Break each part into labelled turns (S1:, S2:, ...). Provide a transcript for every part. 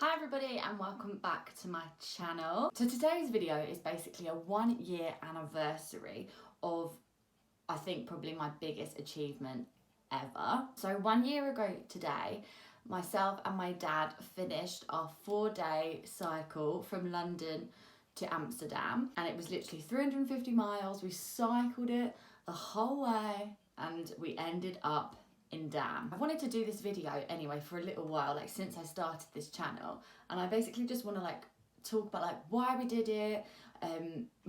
S1: Hi everybody and welcome back to my channel. So today's video is basically a 1 year anniversary of, I think, probably my biggest achievement ever. So 1 year ago today, myself and my dad finished our 4-day cycle from London to Amsterdam, and it was literally 350 miles. We cycled it the whole way and we ended up in Dam. I wanted to do this video anyway for a little while, like since I started this channel, and I basically just want to like talk about like why we did it,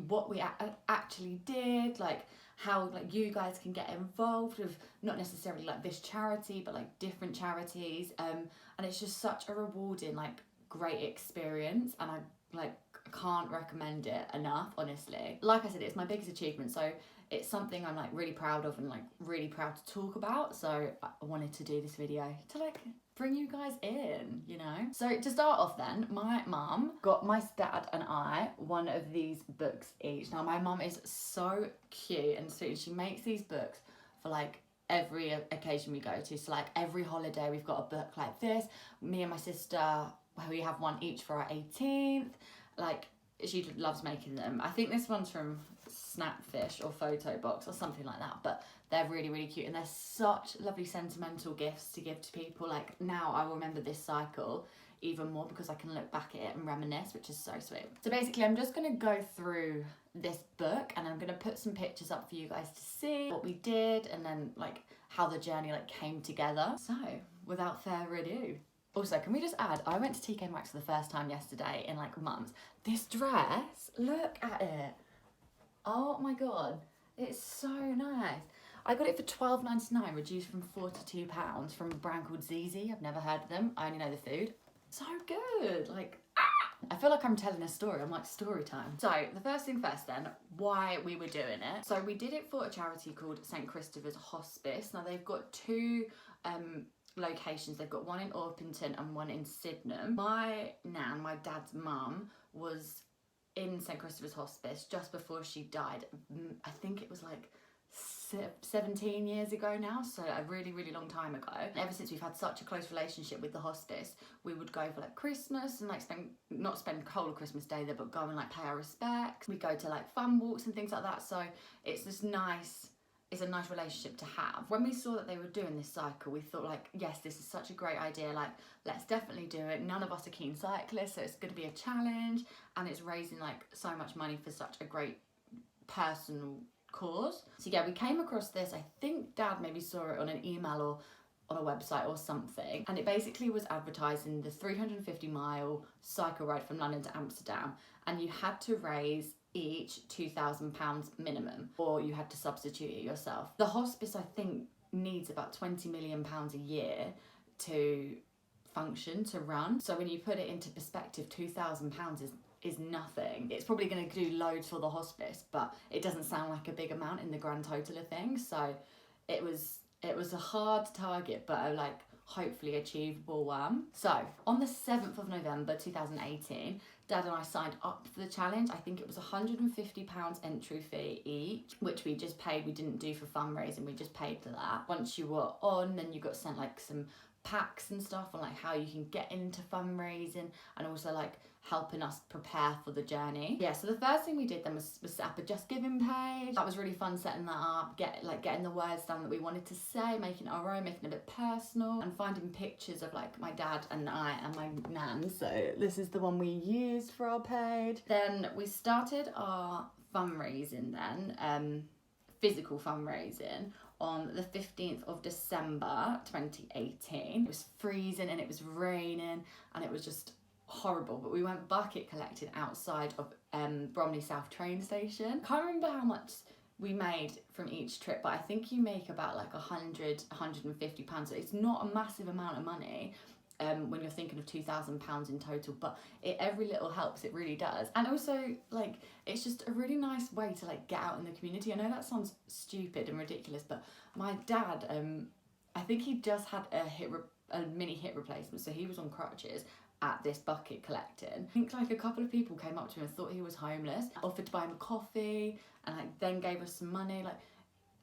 S1: what we actually did, like how like you guys can get involved with not necessarily like this charity but like different charities, and it's just such a rewarding, like great experience, and I can't recommend it enough, honestly. Like I said, it's my biggest achievement, so it's something I'm like really proud of and like really proud to talk about. So I wanted to do this video to like bring you guys in, you know. So to start off then, my mum got my dad and I one of these books each. Now my mum is so cute and sweet, and she makes these books for like every occasion we go to. So like every holiday we've got a book like this. Me and my sister, we have one each for our 18th. Like, she loves making them. I think this one's from Snapfish or Photo Box or something like that, but they're really, really cute, and they're such lovely sentimental gifts to give to people. Like, now I remember this cycle even more because I can look back at it and reminisce, which is so sweet. So basically I'm just going to go through this book and I'm going to put some pictures up for you guys to see what we did and then like how the journey like came together. So without further ado, also, can we just add, I went to TK Maxx for the first time yesterday in like months. This dress, look at it. Oh my God, it's so nice. I got it for £12.99, reduced from £42 from a brand called ZZ. I've never heard of them, I only know the food. So good, like, I feel like I'm telling a story, I'm like story time. So the first thing first then, why we were doing it. So we did it for a charity called St. Christopher's Hospice. Now they've got two locations. They've got one in Orpington and one in Sydenham. My nan, my dad's mum, was in St. Christopher's Hospice just before she died. I think it was like 17 years ago now, so a really, really long time ago. Ever since we've had such a close relationship with the hospice, we would go for like Christmas and like not spend whole of Christmas Day there, but go and like pay our respects. We go to like fun walks and things like that, so it's just nice. It's a nice relationship to have. When we saw that they were doing this cycle, we thought like, yes, this is such a great idea, like let's definitely do it. None of us are keen cyclists, so it's going to be a challenge, and it's raising like so much money for such a great personal cause. So yeah, we came across this. I think Dad maybe saw it on an email or on a website or something, and it basically was advertising the 350-mile cycle ride from London to Amsterdam, and you had to raise each £2,000 minimum, or you had to substitute it yourself. The hospice, I think, needs about £20 million a year to function, to run. So when you put it into perspective, £2,000 is nothing. It's probably going to do loads for the hospice, but it doesn't sound like a big amount in the grand total of things. So it was a hard target, but a like hopefully achievable one. So on the 7th of November 2018, Dad and I signed up for the challenge. I think it was £150 entry fee each, which we just paid. We didn't do for fundraising, we just paid for that. Once you were on, then you got sent like some packs and stuff on like how you can get into fundraising, and also like helping us prepare for the journey. Yeah, so the first thing we did then was set up a Just Giving page. That was really fun, setting that up, getting the words down that we wanted to say, making it our own, making it a bit personal, and finding pictures of like my dad and I and my nan. So this is the one we used for our page. Then we started our fundraising then, physical fundraising, on the 15th of December 2018. It was freezing and it was raining and it was just horrible, but we went bucket collecting outside of Bromley South train station. Can't remember how much we made from each trip, but I think you make about like £150. So it's not a massive amount of money when you're thinking of £2,000 in total, but every little helps, it really does. And also like it's just a really nice way to like get out in the community. I know that sounds stupid and ridiculous, but my dad, I think he just had a mini hip replacement, so he was on crutches at this bucket collecting. I think like a couple of people came up to him and thought he was homeless, offered to buy him a coffee, and like then gave us some money, like,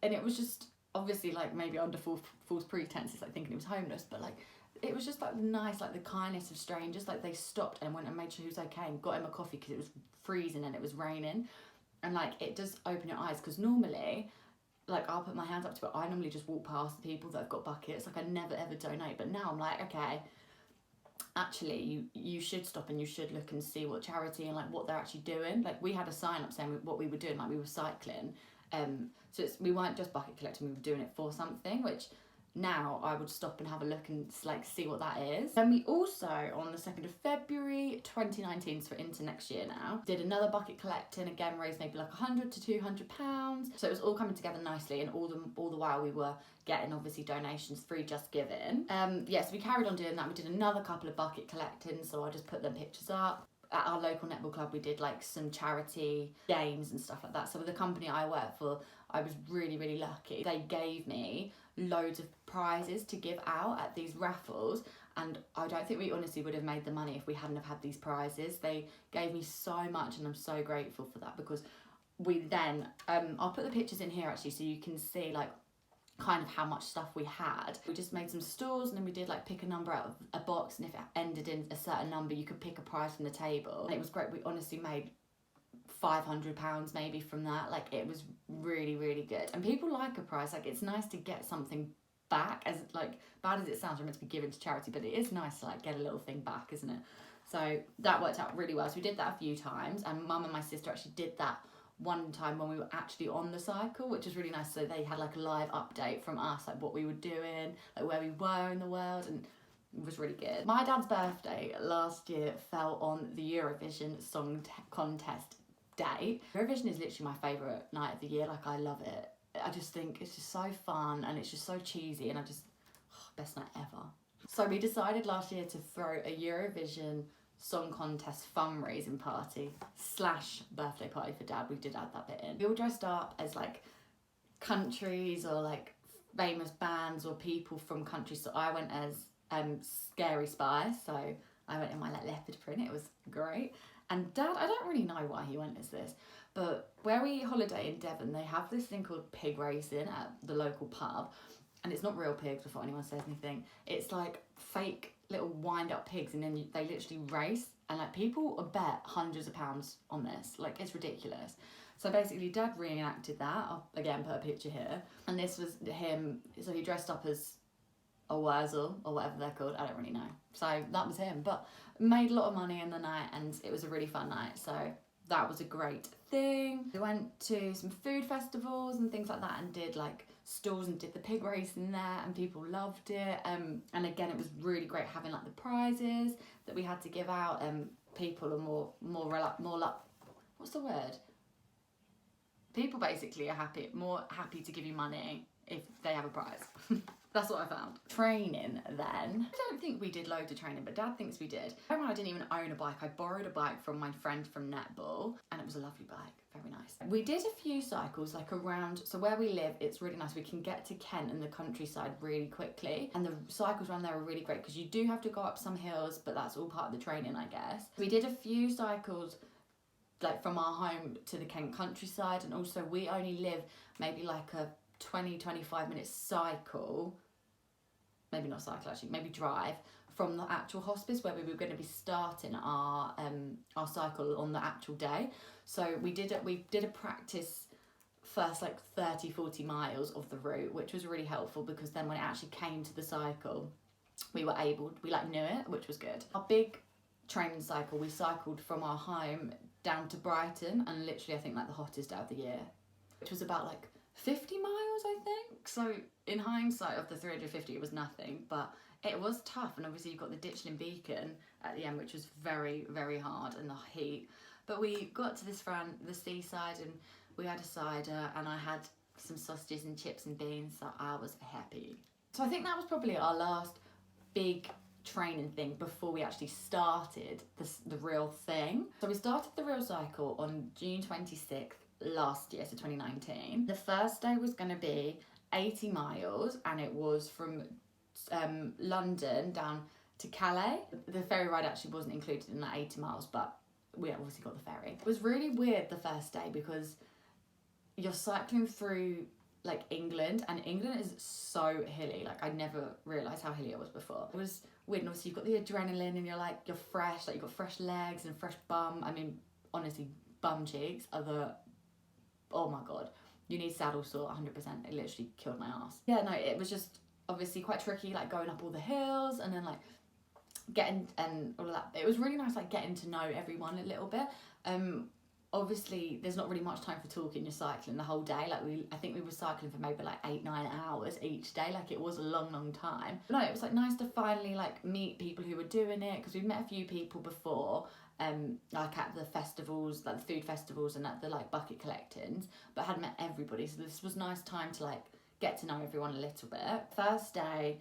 S1: and it was just obviously like maybe under false pretenses, like thinking he was homeless, but like it was just like the nice, like the kindness of strangers. Like they stopped and went and made sure he was okay and got him a coffee because it was freezing and it was raining. And like it does open your eyes, because normally, like I'll put my hands up to it. I normally just walk past the people that have got buckets. Like I never ever donate. But now I'm like, okay, actually you should stop and you should look and see what charity and like what they're actually doing. Like we had a sign up saying what we were doing, like we were cycling. So we weren't just bucket collecting, we were doing it for something, which now I would stop and have a look and like see what that is. Then we also, on the 2nd of February 2019, so into next year now, did another bucket collecting, again raised maybe like £100 to £200. So it was all coming together nicely, and all the while we were getting obviously donations through Just Giving. So we carried on doing that. We did another couple of bucket collecting, so I just put them pictures up. At our local netball club, we did like some charity games and stuff like that. So with the company I work for, I was really, really lucky. They gave me loads of prizes to give out at these raffles, and I don't think we honestly would have made the money if we hadn't have had these prizes. They gave me so much, and I'm so grateful for that, because we then, I'll put the pictures in here actually so you can see like kind of how much stuff we had. We just made some stores, and then we did like pick a number out of a box, and if it ended in a certain number you could pick a prize from the table, and it was great. We honestly made £500 maybe from that. Like it was really, really good, and people like a prize. Like it's nice to get something back, as like bad as it sounds, we're meant to be given to charity, but it is nice to like get a little thing back, isn't it? So that worked out really well. So we did that a few times, and Mum and my sister actually did that one time when we were actually on the cycle, which was really nice. So they had like a live update from us, like what we were doing, like where we were in the world, and it was really good. My dad's birthday last year fell on the Eurovision Song Contest day. Eurovision is literally my favourite night of the year. Like I love it. I just think it's just so fun, and it's just so cheesy, and best night ever. So we decided last year to throw a Eurovision Song Contest fundraising party / birthday party for Dad. We did add that bit in. We all dressed up as like countries or like famous bands or people from countries. So I went as Scary Spice, so I went in my like leopard print. It was great. And Dad, I don't really know why he went as this, but where we holiday in Devon, they have this thing called pig racing at the local pub, and it's not real pigs before anyone says anything. It's like fake little wind-up pigs, and then they literally race, and like people bet hundreds of pounds on this. Like it's ridiculous. So basically Dad reenacted that. I'll again put a picture here, and this was him. So he dressed up as a Wurzel or whatever they're called, I don't really know. So that was him, but made a lot of money in the night, and it was a really fun night. So that was a great thing. We went to some food festivals and things like that, and did like stalls and did the pig race in there, and people loved it. And again, it was really great having like the prizes that we had to give out. People are more what's the word? People basically are more happy to give you money if they have a prize. That's what I found. Training then. I don't think we did loads of training, but Dad thinks we did. I didn't even own a bike. I borrowed a bike from my friend from netball, and it was a lovely bike, very nice. We did a few cycles like around, so where we live, it's really nice. We can get to Kent and the countryside really quickly, and the cycles around there are really great because you do have to go up some hills, but that's all part of the training, I guess. We did a few cycles like from our home to the Kent countryside, and also we only live maybe like a 20-25 minute cycle, maybe not cycle actually, maybe drive from the actual hospice where we were going to be starting our cycle on the actual day. So we did a practice first like 30-40 miles of the route, which was really helpful, because then when it actually came to the cycle we like knew it, which was good. Our big training cycle, we cycled from our home down to Brighton, and literally I think like the hottest day of the year, which was about like 50 miles I think. So in hindsight of the 350 it was nothing, but it was tough, and obviously you've got the Ditchling Beacon at the end, which was very, very hard in the heat. But we got to the seaside, and we had a cider, and I had some sausages and chips and beans, so I was happy. So I think that was probably our last big training thing before we actually started the real thing. So we started the real cycle on June 26th last year, so 2019. The first day was going to be 80 miles, and it was from London down to Calais. The ferry ride actually wasn't included in that 80 miles, but we obviously got the ferry. It was really weird the first day because you're cycling through like England, and England is so hilly. Like I never realised how hilly it was before. It was win. Obviously you've got the adrenaline and you're fresh, like you've got fresh legs and fresh bum. I mean, honestly, bum cheeks are oh my God. You need saddle sore, 100%. It literally killed my ass. Yeah, no, it was just obviously quite tricky, like going up all the hills and then like getting and all of that. It was really nice, like getting to know everyone a little bit. Obviously there's not really much time for talking. You're cycling the whole day. Like I think we were cycling for maybe like 8-9 hours each day. Like it was a long time. But no, it was like nice to finally like meet people who were doing it, because we've met a few people before, like at the festivals, like the food festivals and at the like bucket collectings, but hadn't met everybody. So this was nice time to like get to know everyone a little bit. First day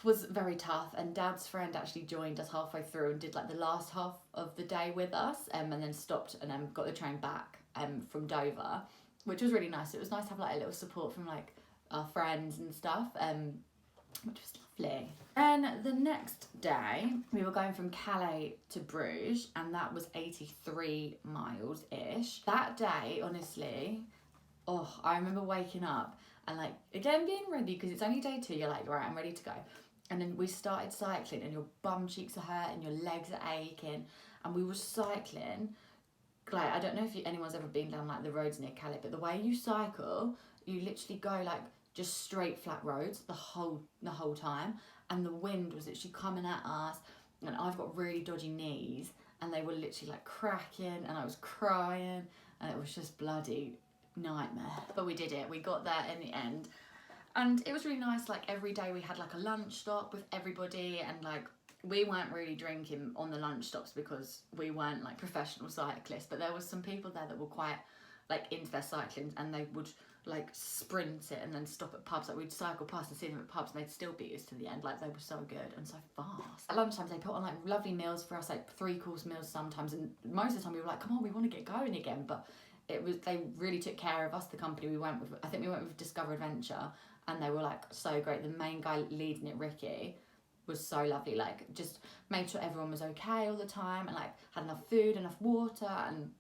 S1: was very tough, and Dad's friend actually joined us halfway through and did like the last half of the day with us, and then stopped and got the train back from Dover, which was really nice. It was nice to have like a little support from like our friends and stuff, which was lovely. And the next day we were going from Calais to Bruges, and that was 83 miles ish. That day, honestly, I remember waking up and like again being ready, because it's only day 2. You're like, right, I'm ready to go. And then we started cycling and your bum cheeks are hurting, your legs are aching, and we were cycling. Like, I don't know if anyone's ever been down like the roads near Calais, but the way you cycle, you literally go like just straight flat roads the whole time, and the wind was literally coming at us, and I've got really dodgy knees, and they were literally like cracking, and I was crying, and it was just bloody nightmare. But we did it. We got there in the end. And it was really nice. Like every day we had like a lunch stop with everybody, and like we weren't really drinking on the lunch stops because we weren't like professional cyclists, but there was some people there that were quite like into their cycling, and they would like sprint it and then stop at pubs. Like we'd cycle past and see them at pubs, and they'd still beat us to the end. Like they were so good and so fast. At lunchtime they put on like lovely meals for us, like 3-course meals sometimes, and most of the time we were like, come on, we want to get going again. But they really took care of us, the company we went with. I think we went with Discover Adventure, and they were like so great. The main guy leading it, Ricky, was so lovely. Like just made sure everyone was okay all the time, and like had enough food, enough water, and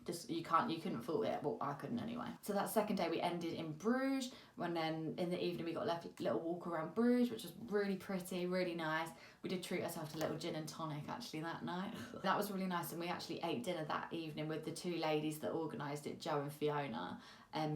S1: just you couldn't fault it. Well, I couldn't anyway. So that second day we ended in Bruges, and then in the evening we got left a little walk around Bruges, which was really pretty, really nice. We did treat ourselves to a little gin and tonic actually that night. That was really nice, and we actually ate dinner that evening with the 2 ladies that organised it, Jo and Fiona,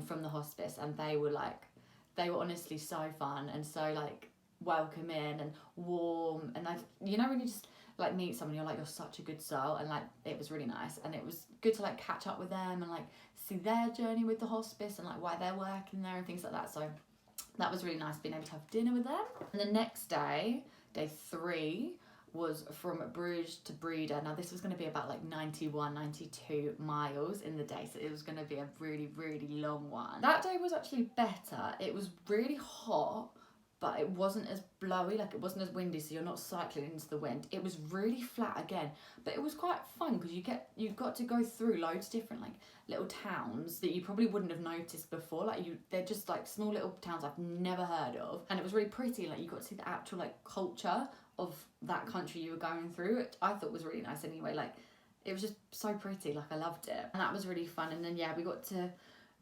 S1: from the Hospice, and they were honestly so fun and so like welcoming and warm, and you know when you just like meet someone, you're like, you're such a good soul, and like it was really nice, and it was good to like catch up with them and like see their journey with the Hospice and like why they're working there and things like that. So that was really nice being able to have dinner with them. And the next day, day 3, was from Bruges to Breda. Now this was going to be about like 92 miles in the day, so it was going to be a really long one. That day was actually better. It was really hot, but it wasn't as blowy, like it wasn't as windy, so you're not cycling into the wind. It was really flat again, but it was quite fun because you got to go through loads of different like little towns that you probably wouldn't have noticed before. Like they're just like small little towns I've never heard of, and it was really pretty. Like you got to see the actual like culture of that country you were going through, which I thought was really nice anyway. Like it was just so pretty, like I loved it, and that was really fun. And then yeah, we got to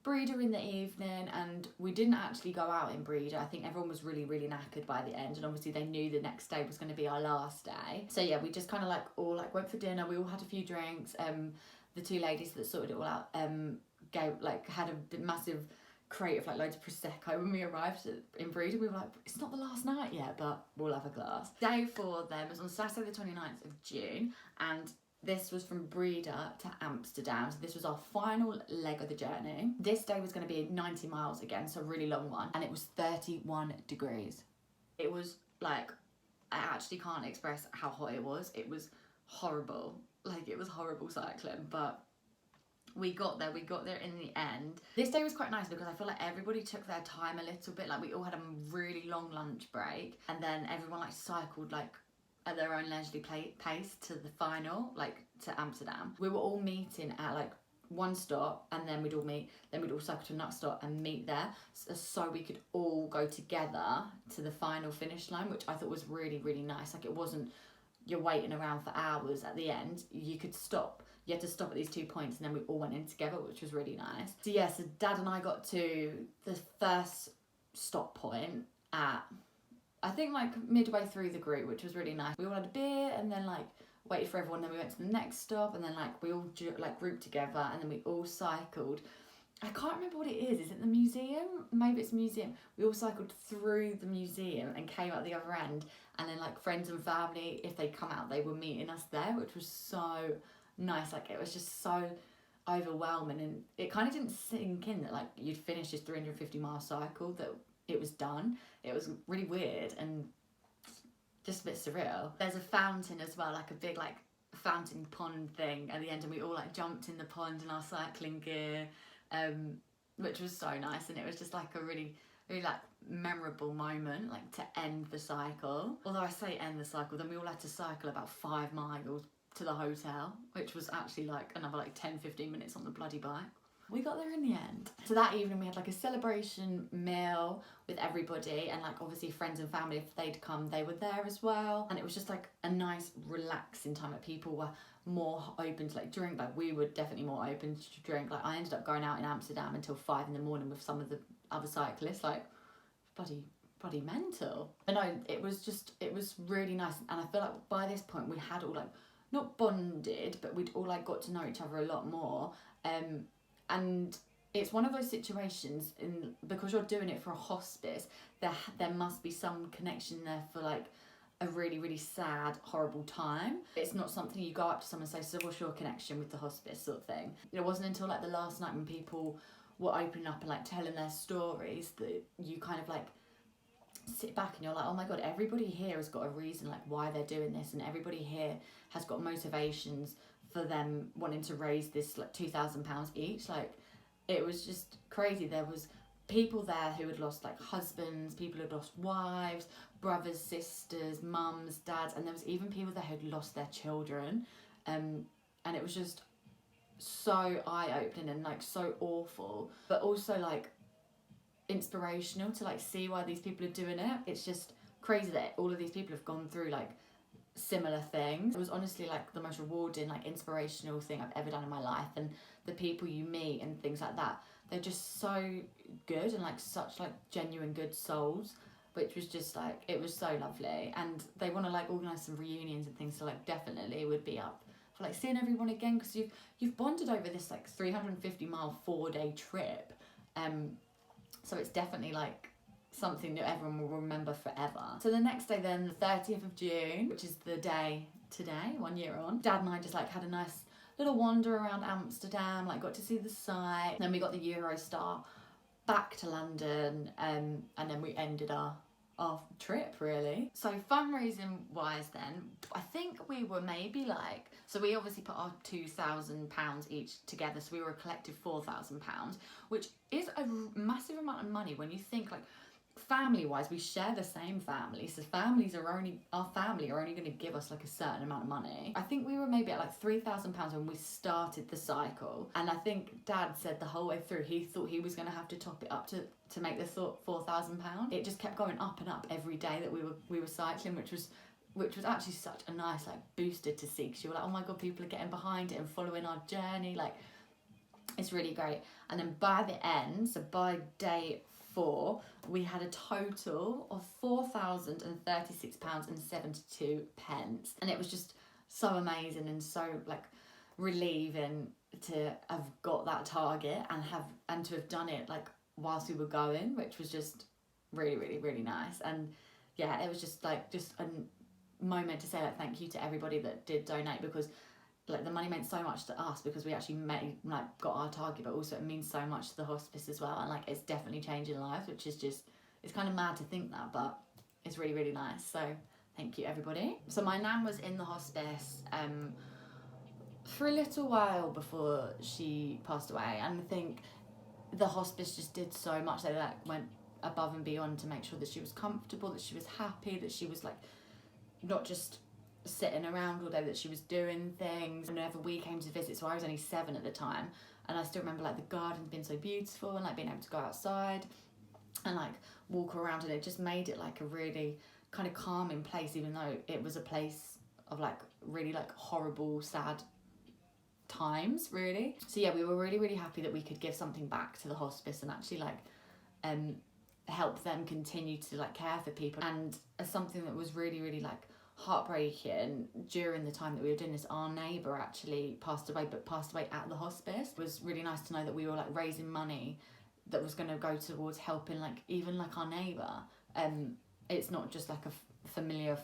S1: Breda in the evening, and we didn't actually go out in Breda. I think everyone was really knackered by the end, and obviously they knew the next day was going to be our last day. So yeah, we just kind of like all like went for dinner. We all had a few drinks. The 2 ladies that sorted it all out had a massive crate of like loads of prosecco. When we arrived in Breda, we were like, it's not the last night yet, but we'll have a glass. Day 4 then was on Saturday the 29th of June, and this was from Breda to Amsterdam. So this was our final leg of the journey. This day was going to be 90 miles again, so a really long one, and it was 31 degrees. It was like, I actually can't express how hot it was. It was horrible. Like it was horrible cycling, but we got there in the end. This day was quite nice because I feel like everybody took their time a little bit. Like we all had a really long lunch break, and then everyone like cycled like at their own leisurely pace to the final, like to Amsterdam. We were all meeting at like one stop, and then we'd all cycle to another stop and meet there, so we could all go together to the final finish line, which I thought was really nice. Like it wasn't you're waiting around for hours at the end. You could stop. You had to stop at these 2 points, and then we all went in together, which was really nice. So yeah, so Dad and I got to the first stop point at I think like midway through the group, which was really nice. We all had a beer and then like waited for everyone, then we went to the next stop, and then like we all like grouped together, and then we all cycled. I can't remember what it is. Is it the museum? Maybe it's a museum. We all cycled through the museum and came out the other end, and then like friends and family, if they come out, they were meeting us there, which was so nice. Like it was just so overwhelming, and it kind of didn't sink in that like you'd finish this 350-mile cycle, that it was done. It was really weird and just a bit surreal. There's a fountain as well, like a big like fountain pond thing at the end, and we all like jumped in the pond in our cycling gear, which was so nice, and it was just like a really like memorable moment, like to end the cycle. Although I say end the cycle, then we all had to cycle about 5 miles to the hotel, which was actually like another like 10-15 minutes on the bloody bike. We got there in the end. So that evening we had like a celebration meal with everybody, and like obviously friends and family, if they'd come, they were there as well. And it was just like a nice relaxing time. Like people were more open to like drink. Like we were definitely more open to drink. Like I ended up going out in Amsterdam until 5 in the morning with some of the other cyclists. Like bloody mental. But no, it was really nice. And I feel like by this point we had all like not bonded, but we'd all like got to know each other a lot more. And it's one of those situations, because you're doing it for a hospice, there must be some connection there for like a really, really sad, horrible time. It's not something you go up to someone and say, so what's your connection with the hospice, sort of thing. It wasn't until like the last night when people were opening up and like telling their stories that you kind of like sit back and you're like, oh my god, everybody here has got a reason like why they're doing this, and everybody here has got motivations for them wanting to raise this like £2,000 each. Like it was just crazy. There was people there who had lost like husbands, people who had lost wives, brothers, sisters, mums, dads, and there was even people there who had lost their children, and it was just so eye-opening and like so awful, but also like inspirational to like see why these people are doing it. It's just crazy that all of these people have gone through like similar things. It was honestly like the most rewarding, like inspirational thing I've ever done in my life, and the people you meet and things like that, they're just so good and like such like genuine good souls, which was just like, it was so lovely. And they want to like organise some reunions and things, so like definitely would be up for like seeing everyone again, because you've bonded over this like 350-mile 4-day trip, so it's definitely like something that everyone will remember forever. So the next day then, the 30th of June, which is the day today, 1 year on, Dad and I just like had a nice little wander around Amsterdam, like got to see the site. Then we got the Eurostar back to London, and then we ended our trip really. So fundraising wise then, I think we were maybe like, so we obviously put our £2,000 each together, so we were a collective £4,000, which is a massive amount of money when you think like family wise, we share the same family, so our family are only going to give us like a certain amount of money. I think we were maybe at like £3,000 when we started the cycle, and I think Dad said the whole way through he thought he was going to have to top it up to make the £4,000. It just kept going up and up every day that we were cycling, which was actually such a nice like booster to see, because you were like, oh my god, people are getting behind it and following our journey. Like it's really great. And then by the end, so by day 4, we had a total of £4,036.72, and it was just so amazing and so like relieving to have got that target and to have done it like whilst we were going, which was just really, really, really nice. And yeah, it was just a moment to say like thank you to everybody that did donate, because like the money meant so much to us because we actually got our target, but also it means so much to the hospice as well, and like it's definitely changing lives, which is just, it's kind of mad to think that, but it's really, really nice. So thank you everybody. So my nan was in the hospice for a little while before she passed away, and I think the hospice just did so much. They like went above and beyond to make sure that she was comfortable, that she was happy, that she was like not just sitting around all day, that she was doing things. Whenever we came to visit, so I was only 7 at the time, and I still remember like the garden being so beautiful and like being able to go outside and like walk around, and it just made it like a really kind of calming place, even though it was a place of like really like horrible, sad times really. So yeah, we were really, really happy that we could give something back to the hospice and actually like help them continue to like care for people. And as something that was really, really like heartbreaking during the time that we were doing this, our neighbour actually passed away, but passed away at the hospice. It was really nice to know that we were like raising money that was going to go towards helping like even like our neighbour. It's not just like a familiar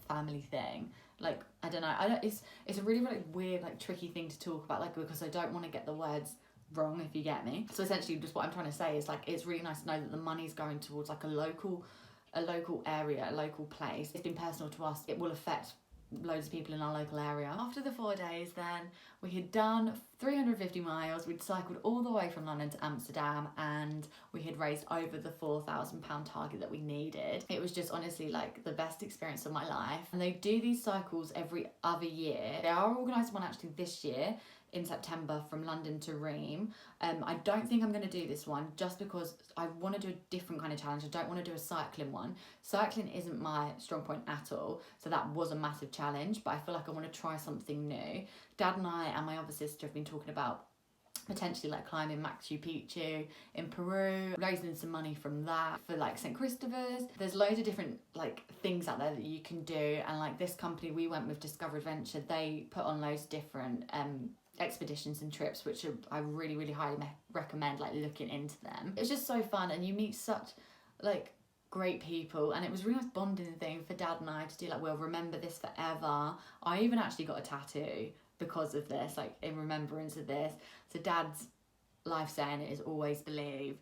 S1: family thing. Like I don't know, it's a really, really weird like tricky thing to talk about, like, because I don't want to get the words wrong, if you get me. So essentially just what I'm trying to say is like it's really nice to know that the money's going towards like a local area, a local place. It's been personal to us. It will affect loads of people in our local area. After the 4 days then, we had done 350 miles. We'd cycled all the way from London to Amsterdam, and we had raised over the £4,000 target that we needed. It was just honestly like the best experience of my life. And they do these cycles every other year. They are organising one actually this year in September from London to Ream. I don't think I'm going to do this one just because I want to do a different kind of challenge. I don't want to do a cycling one. Cycling isn't my strong point at all, so that was a massive challenge, but I feel like I want to try something new. Dad and I and my other sister have been talking about potentially like climbing Machu Picchu in Peru, raising some money from that for like St. Christopher's. There's loads of different like things out there that you can do, and like this company we went with, Discover Adventure, they put on loads of different expeditions and trips, which I really, really highly recommend like looking into them. It's just so fun, and you meet such like great people, and it was a really nice bonding thing for Dad and I to do. Like, we'll remember this forever. I even actually got a tattoo because of this, like in remembrance of this. So Dad's life saying it is always believe,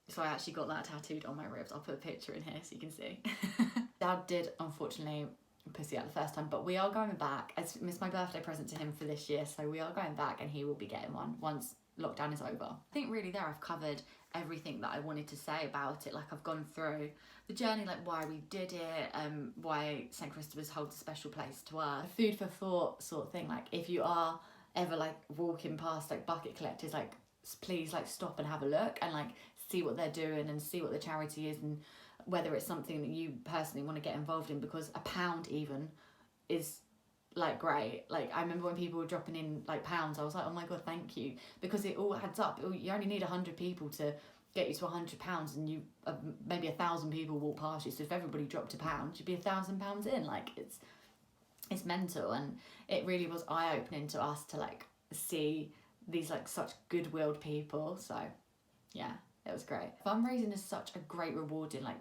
S1: so I actually got that tattooed on my ribs. I'll put a picture in here so you can see. Dad did unfortunately pussy out the first time, but we are going back. It's my birthday present to him for this year, so we are going back, and he will be getting one once lockdown is over. I think really there I've covered everything that I wanted to say about it. Like, I've gone through the journey, like why we did it, why St. Christopher's holds a special place to us, a food for thought sort of thing. Like, if you are ever like walking past like bucket collectors, like please like stop and have a look and like see what they're doing and see what the charity is, and whether it's something that you personally want to get involved in, because £1 even is like great. Like, I remember when people were dropping in like pounds, I was like, oh my god, thank you, because it all adds up. You only need 100 people to get you to £100, and you maybe 1,000 people walk past you. So if everybody dropped £1, you'd be £1,000 in. Like, it's mental, and it really was eye-opening to us to like see these like such good-willed people. So yeah, it was great. Fundraising is such a great rewarding like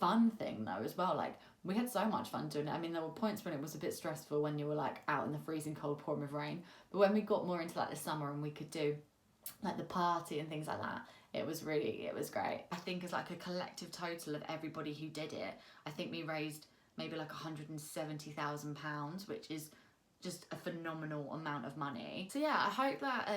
S1: fun thing though as well. Like, we had so much fun doing it. I mean, there were points when it was a bit stressful when you were like out in the freezing cold pouring with rain, but when we got more into like the summer and we could do like the party and things like that, it was great. I think as like a collective total of everybody who did it, I think we raised maybe like £170,000, which is just a phenomenal amount of money. So yeah, I hope that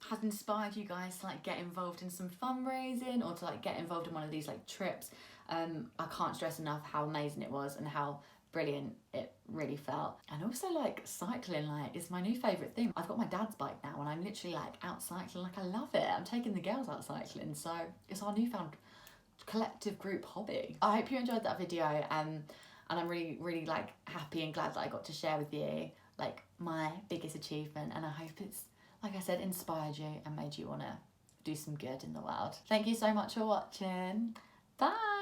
S1: has inspired you guys to like get involved in some fundraising, or to like get involved in one of these like trips. I can't stress enough how amazing it was and how brilliant it really felt. And also like cycling, like, is my new favourite thing. I've got my dad's bike now, and I'm literally like out cycling. Like, I love it. I'm taking the girls out cycling, so it's our newfound collective group hobby. I hope you enjoyed that video, and I'm really, really like happy and glad that I got to share with you like my biggest achievement, and I hope it's, like I said, inspired you and made you want to do some good in the world. Thank you so much for watching. Bye.